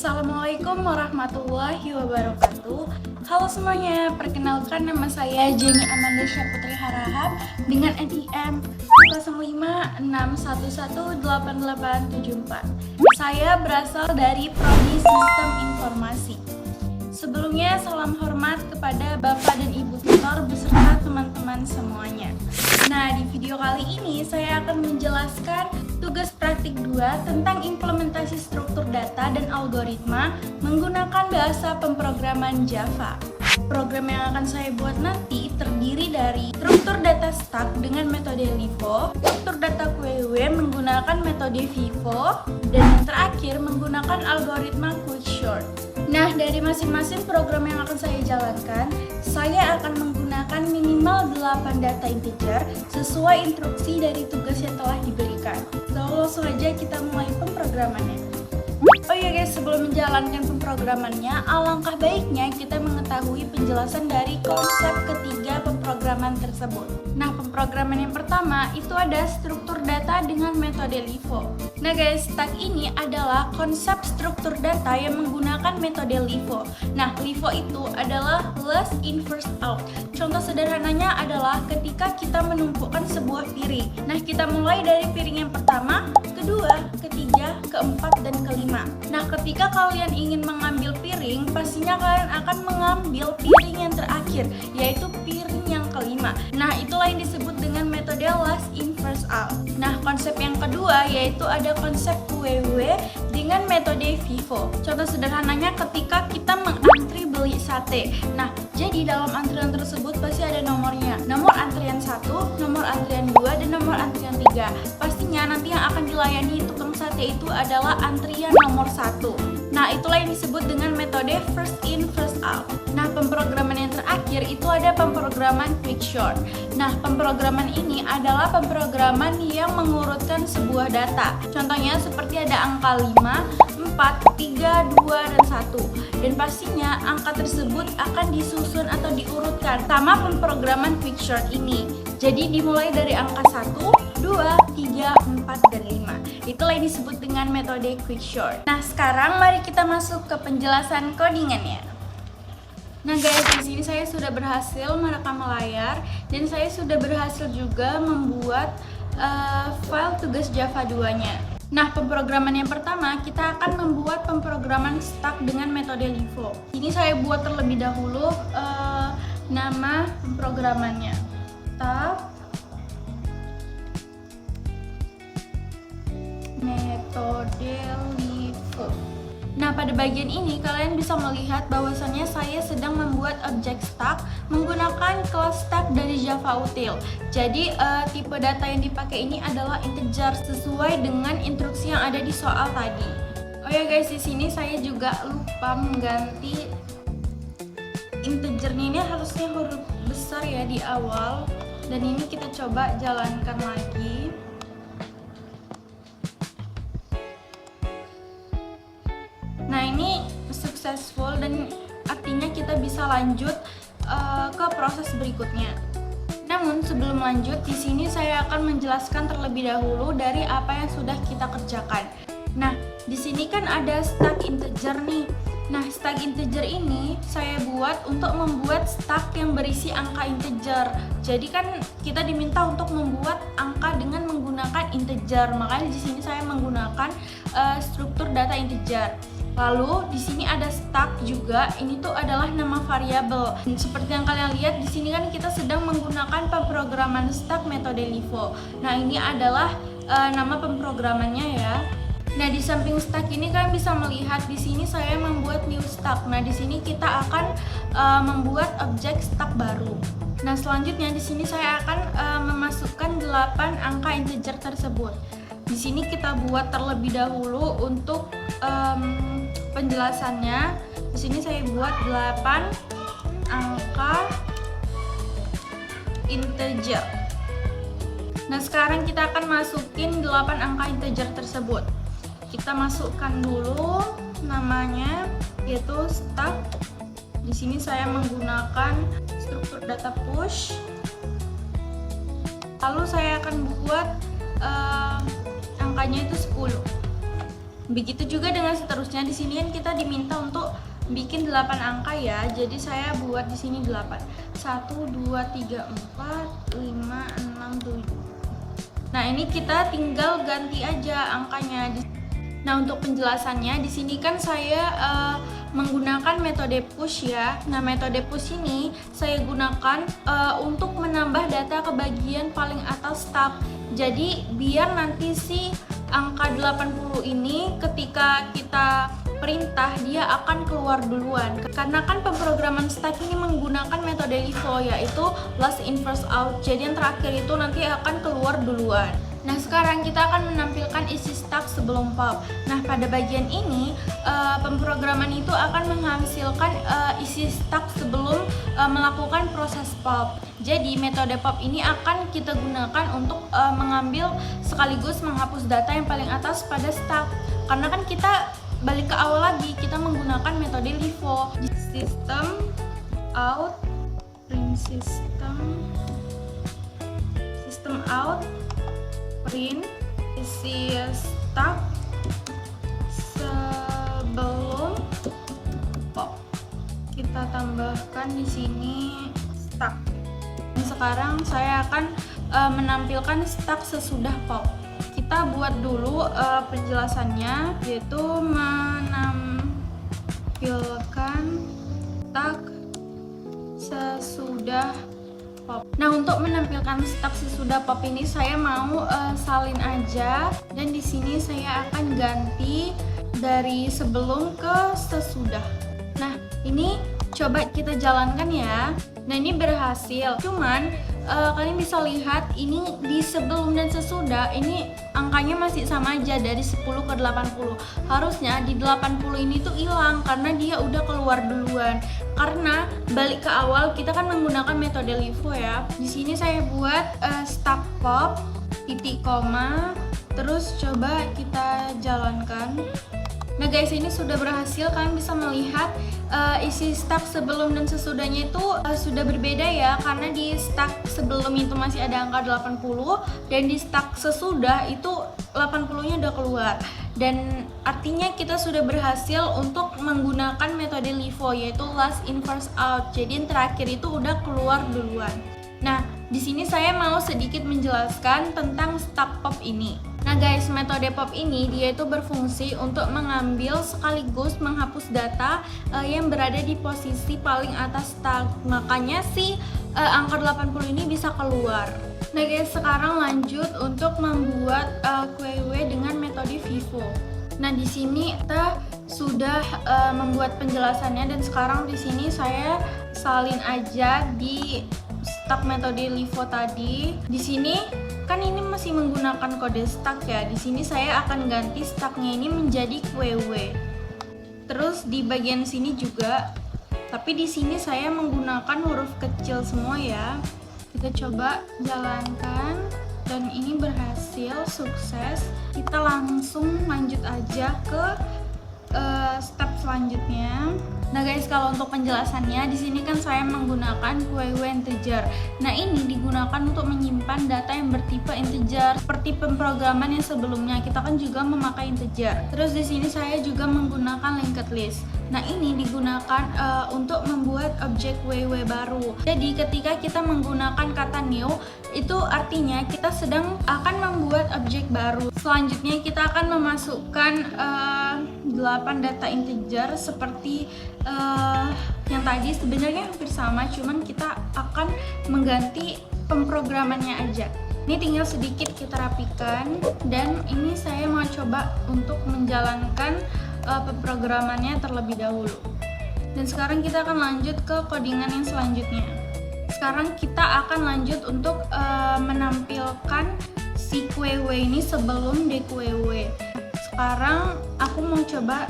Assalamualaikum warahmatullahi wabarakatuh. Halo semuanya, perkenalkan nama saya Jenny Amanda Syaputri Harahap dengan NIM 0566118874. Saya berasal dari Prodi Sistem Informasi. Sebelumnya salam hormat kepada Bapak dan Ibu tutor beserta teman-teman semuanya. Nah, di video kali ini saya akan menjelaskan tugas praktik 2 tentang implementasi struktur data dan algoritma menggunakan bahasa pemrograman Java. Program yang akan saya buat nanti terdiri dari struktur data stack dengan metode LIFO, struktur data QW menggunakan metode FIFO, dan yang terakhir menggunakan algoritma Quickshort. Nah, dari masing-masing program yang akan saya jalankan, saya akan menggunakan minimal 8 data integer sesuai instruksi dari tugas yang telah diberikan. So, langsung aja kita mulai pemrogramannya. Oh iya guys, sebelum menjalankan pemrogramannya, alangkah baiknya kita mengetahui penjelasan dari konsep ketiga pemrograman tersebut. Nah, pemrograman yang pertama itu ada struktur data dengan metode LIFO. Nah guys, stack ini adalah konsep struktur data yang menggunakan metode LIFO. Nah, LIFO itu adalah last in first out. Contoh sederhananya adalah ketika kita menumpukan sebuah piring. Nah, kita mulai dari piring yang pertama, kedua, ketiga, keempat, dan kelima. Nah, ketika kalian ingin mengambil piring, pastinya kalian akan mengambil piring yang terakhir, yaitu piring yang kelima. Nah, itulah yang disebut dengan metode last in first out. Nah, konsep yang kedua yaitu ada konsep QW dengan metode FIFO. Contoh sederhananya ketika kita mengantri beli sate. Nah, jadi dalam antrian tersebut pasti ada nomornya. Nomor antrian 1, nomor antrian 2, dan nomor antrian 3. Pastinya nanti yang akan dilayani tukang sate itu adalah antrian nomor 1. Nah, itulah yang disebut dengan metode first in first out. Nah, pemrograman yang terakhir itu ada pemrograman Quickshort. Nah, pemrograman ini adalah pemrograman yang mengurutkan sebuah data. Contohnya seperti ada angka 5, 4, 3, 2, dan 1. Dan pastinya angka tersebut akan disusun atau diurutkan sama pemrograman Quickshort ini. Jadi dimulai dari angka 1, 2, 3, 4, dan 5. Itulah yang disebut dengan metode Quickshort. Nah, sekarang mari kita masuk ke penjelasan codingannya. Nah guys, di sini saya sudah berhasil merekam layar dan saya sudah berhasil juga membuat file tugas Java 2-nya. Nah, pemrograman yang pertama kita akan membuat pemrograman stack dengan metode LIFO. Ini saya buat terlebih dahulu nama pemrogramannya. Stack metode LIFO. Nah, pada bagian ini kalian bisa melihat bahwasannya saya sedang membuat objek stack menggunakan kelas stack dari Java Util. Jadi tipe data yang dipakai ini adalah integer sesuai dengan instruksi yang ada di soal tadi. Oh ya guys, di sini saya juga lupa mengganti integernya, ini harusnya huruf besar ya di awal. Dan ini kita coba jalankan lagi. Nah, ini successful dan artinya kita bisa lanjut ke proses berikutnya. Namun sebelum lanjut, di sini saya akan menjelaskan terlebih dahulu dari apa yang sudah kita kerjakan. Nah, di sini kan ada stack integer nih. Nah, stack integer ini saya buat untuk membuat stack yang berisi angka integer. Jadi kan kita diminta untuk membuat angka dengan menggunakan integer. Makanya di sini saya menggunakan struktur data integer. Lalu di sini ada stack juga. Ini tuh adalah nama variabel. Seperti yang kalian lihat di sini kan kita sedang menggunakan pemrograman stack metode LIFO. Nah, ini adalah nama pemrogramannya ya. Nah, di samping stack ini kalian bisa melihat di sini saya membuat new stack. Nah, di sini kita akan membuat objek stack baru. Nah, selanjutnya di sini saya akan memasukkan 8 angka integer tersebut. Di sini kita buat terlebih dahulu untuk penjelasannya. Di sini saya buat 8 angka integer. Nah, sekarang kita akan masukin 8 angka integer tersebut. Kita masukkan dulu namanya, yaitu stack. Di sini saya menggunakan struktur data push. Lalu saya akan buat angkanya itu 10. Begitu juga dengan seterusnya. Di sini kan kita diminta untuk bikin 8 angka ya. Jadi saya buat di sini 8. 1 2 3 4 5 6 7. Nah, ini kita tinggal ganti aja angkanya. Nah, untuk penjelasannya di sini kan saya menggunakan metode push ya. Nah, metode push ini saya gunakan untuk menambah data ke bagian paling atas tab. Jadi biar nanti si angka 80 ini ketika kita perintah dia akan keluar duluan. Karena kan pemrograman stack ini menggunakan metode LIFO, yaitu last in first out. Jadi yang terakhir itu nanti akan keluar duluan. Nah, sekarang kita akan menampilkan isi stack sebelum pop. Nah, pada bagian ini pemrograman itu akan menghasilkan isi stack sebelum melakukan proses pop. Jadi metode pop ini akan kita gunakan untuk mengambil sekaligus menghapus data yang paling atas pada stack. Karena kan kita balik ke awal lagi, kita menggunakan metode LIFO. System out, print system out, print isi stack sebelum pop. Kita tambahkan di sini stack. Dan sekarang saya akan menampilkan stack sesudah pop. Kita buat dulu penjelasannya, yaitu menampilkan stack sesudah pop. Nah, untuk menampilkan stack sesudah pop ini saya mau salin aja, dan di sini saya akan ganti dari sebelum ke sesudah. Nah, ini coba kita jalankan ya. Nah, ini berhasil. Cuman kalian bisa lihat ini di sebelum dan sesudah ini angkanya masih sama aja, dari 10 ke 80. Harusnya di 80 ini tuh hilang karena dia udah keluar duluan. Karena balik ke awal kita kan menggunakan metode LIFO ya. Di sini saya buat stack pop titik koma, terus coba kita jalankan. Nah guys, ini sudah berhasil. Kalian bisa melihat isi stack sebelum dan sesudahnya itu sudah berbeda ya, karena di stack sebelum itu masih ada angka 80 dan di stack sesudah itu 80-nya udah keluar. Dan artinya kita sudah berhasil untuk menggunakan metode LIFO, yaitu last in first out. Jadi yang terakhir itu udah keluar duluan. Nah, di sini saya mau sedikit menjelaskan tentang stack pop ini. Nah guys, metode pop ini dia itu berfungsi untuk mengambil sekaligus menghapus data yang berada di posisi paling atas stack. Makanya si angka 80 ini bisa keluar. Nah guys, sekarang lanjut untuk membuat QW dengan metode FIFO. Nah di sini kita sudah membuat penjelasannya, dan sekarang di sini saya salin aja di stack metode LIFO tadi. Di sini kan ini masih menggunakan kode stack ya. Di sini saya akan ganti stacknya ini menjadi QW. Terus di bagian sini juga, tapi di sini saya menggunakan huruf kecil semua ya. Kita coba jalankan, dan ini berhasil, sukses. Kita langsung lanjut aja ke step selanjutnya. Nah guys, kalau untuk penjelasannya di sini kan saya menggunakan QW integer. Nah, ini digunakan untuk menyimpan data yang bertipe integer seperti pemrograman yang sebelumnya. Kita kan juga memakai integer. Terus di sini saya juga menggunakan linked list. Nah, ini digunakan untuk membuat objek QW baru. Jadi ketika kita menggunakan kata new, itu artinya kita sedang akan membuat objek baru. Selanjutnya kita akan memasukkan 8 data integer seperti yang tadi. Sebenarnya hampir sama, cuman kita akan mengganti pemrogramannya aja. Ini tinggal sedikit kita rapikan, dan ini saya mau coba untuk menjalankan pemrogramannya terlebih dahulu. Dan sekarang kita akan lanjut ke codingan yang selanjutnya. Sekarang kita akan lanjut untuk menampilkan si QW ini sebelum DQW. Sekarang aku mau coba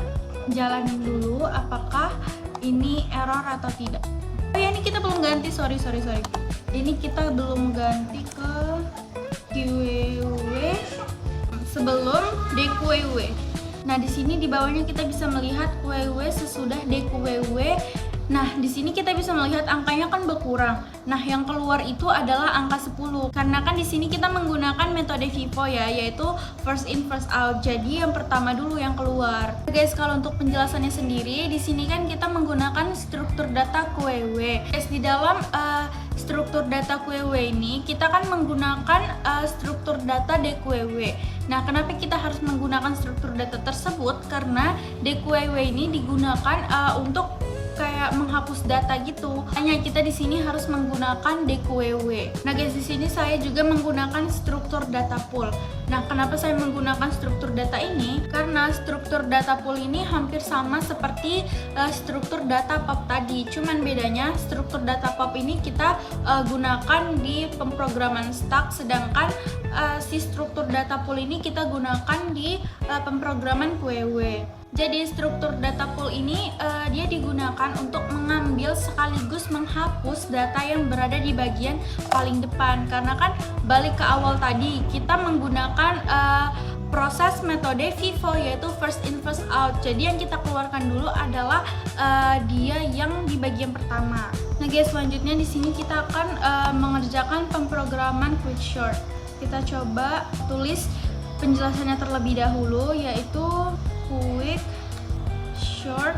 jalanin dulu apakah ini error atau tidak. Oh ya, ini kita belum ganti, sorry. Ini kita belum ganti ke QW sebelum DQW. Nah, di sini di bawahnya kita bisa melihat QW sesudah DQW Nah, di sini kita bisa melihat angkanya kan berkurang. Nah, yang keluar itu adalah angka 10. Karena kan di sini kita menggunakan metode FIFO ya, yaitu first in first out. Jadi yang pertama dulu yang keluar. Guys, kalau untuk penjelasannya sendiri, di sini kan kita menggunakan struktur data QW. Guys, di dalam struktur data QW ini kita kan menggunakan struktur data DQW. Nah, kenapa kita harus menggunakan struktur data tersebut? Karena DQW ini digunakan untuk kayak menghapus data gitu. Hanya kita di sini harus menggunakan DQW. Nah, guys, di sini saya juga menggunakan struktur data pool. Nah, kenapa saya menggunakan struktur data ini? Karena struktur data pool ini hampir sama seperti struktur data pop tadi. Cuman bedanya struktur data pop ini kita gunakan di pemrograman stack, sedangkan si struktur data pool ini kita gunakan di pemrograman QW. Jadi struktur data pool ini dia digunakan untuk mengambil sekaligus menghapus data yang berada di bagian paling depan. Karena kan balik ke awal tadi kita menggunakan proses metode FIFO, yaitu first in first out. Jadi yang kita keluarkan dulu adalah dia yang di bagian pertama. Nah guys, selanjutnya di sini kita akan mengerjakan pemrograman quickshort. Kita coba tulis penjelasannya terlebih dahulu, yaitu quick short.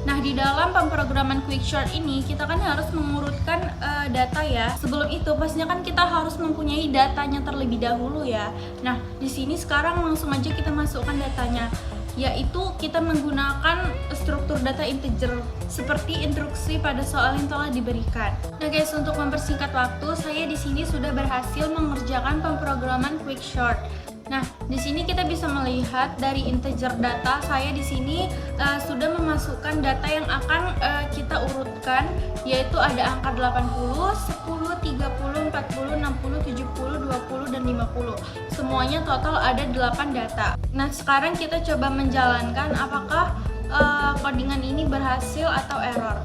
Nah, di dalam pemrograman quick short ini kita kan harus mengurutkan data ya. Sebelum itu pastinya kan kita harus mempunyai datanya terlebih dahulu ya. Nah, di sini sekarang langsung aja kita masukkan datanya, yaitu kita menggunakan struktur data integer seperti instruksi pada soal yang telah diberikan. Nah guys, untuk mempersingkat waktu, saya di sini sudah berhasil mengerjakan pemrograman quick short. Nah, di sini kita bisa melihat dari integer data, saya di sini sudah memasukkan data yang akan kita urutkan, yaitu ada angka 80, 10, 30, 40, 60, 70, 20, dan 50. Semuanya total ada 8 data. Nah, sekarang kita coba menjalankan apakah codingan ini berhasil atau error.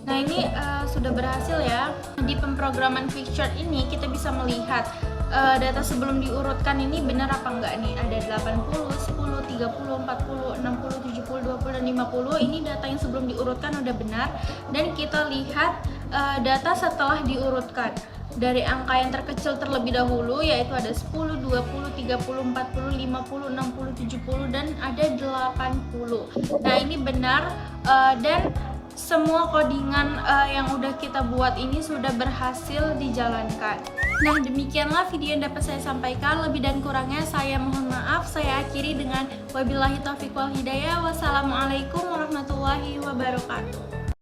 Nah, ini sudah berhasil ya. Di pemrograman quick short ini kita bisa melihat data sebelum diurutkan ini benar apa enggak nih. Ada 80, 10, 30, 40, 60, 70, 20, dan 50. Ini data yang sebelum diurutkan udah benar. Dan kita lihat data setelah diurutkan dari angka yang terkecil terlebih dahulu, yaitu ada 10, 20, 30, 40, 50, 60, 70, dan ada 80. Nah, ini benar dan semua codingan yang udah kita buat ini sudah berhasil dijalankan. Nah, demikianlah video yang dapat saya sampaikan. Lebih dan kurangnya saya mohon maaf. Saya akhiri dengan wabillahi taufiq wal hidayah. Wassalamualaikum warahmatullahi wabarakatuh.